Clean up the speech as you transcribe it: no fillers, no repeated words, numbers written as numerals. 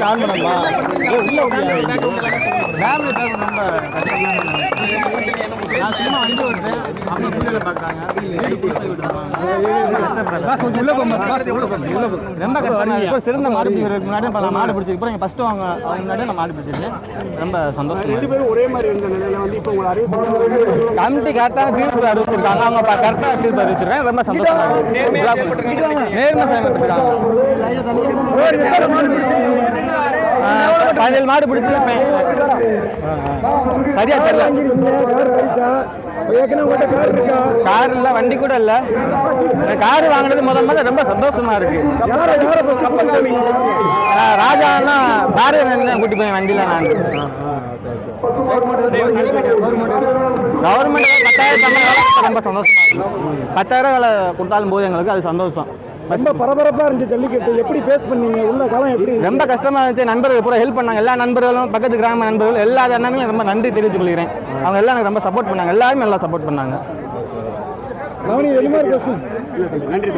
On பண்ணமா இல்ல family pack ரொம்ப நான் சும்மா வண்டி ஓட்டுறேன் அம்மா பிள்ளைகளை பார்க்குறாங்க ரொம்ப கஷ்டம். சிறந்த மாடு பிடிக்கிறதுக்கு முன்னாடி இப்போ நான் மாடு பிடிச்சிருக்கேன். எங்கள் ஃபஸ்ட்டு அவங்க முன்னாடி நான் மாடு பிடிச்சிருக்கேன். ரொம்ப சந்தோஷம். 2 பேரும் ஒரே மாதிரி இருந்த நிலையில வந்து இப்போ உங்களை அறிவிப்பு கமிட்டி கரெக்டாக தீர்ப்பு அறிவிச்சிருக்காங்க. அவங்க கரெக்டாக தீர்ப்பு அறிவிச்சிருக்காங்க. ரொம்ப சந்தோஷமாக இருக்குது. நேர்மை செயல்பட்டுருக்காங்க. 17 மாடு பிடிச்சிருப்பேன். சரியா தெரியல. கார் இல்ல, வண்டி கூட இல்ல. கார் வாங்கினது முதல்ல ரொம்ப சந்தோஷமா இருக்கு. ராஜான்னா பாரதிய கூட்டி போய் வண்டியில நான் கவர்மெண்ட் 10,000 ரொம்ப சந்தோஷமா இருக்கு. 10,000 வேலை கொடுத்தாலும் போது எங்களுக்கு அது சந்தோஷம். ரொம்ப பரபரப்பாக இருந்துச்சு ஜல்லிக்கட்டு. எப்படி ஃபேஸ் பண்ணீங்க? உள்ள காலம் எப்படி? ரொம்ப கஷ்டமாக இருந்துச்சு. நண்பர்கள் பூரா ஹெல்ப் பண்ணாங்க. எல்லா நண்பர்களும், பக்கத்து கிராம நண்பர்கள், எல்லா அண்ணனும் ரொம்ப நன்றி தெரிவித்துக் கொள்கிறேன். அவங்க எல்லாம் எனக்கு ரொம்ப சப்போர்ட் பண்ணாங்க. எல்லாருமே நல்லா சப்போர்ட் பண்ணாங்க. நன்றி.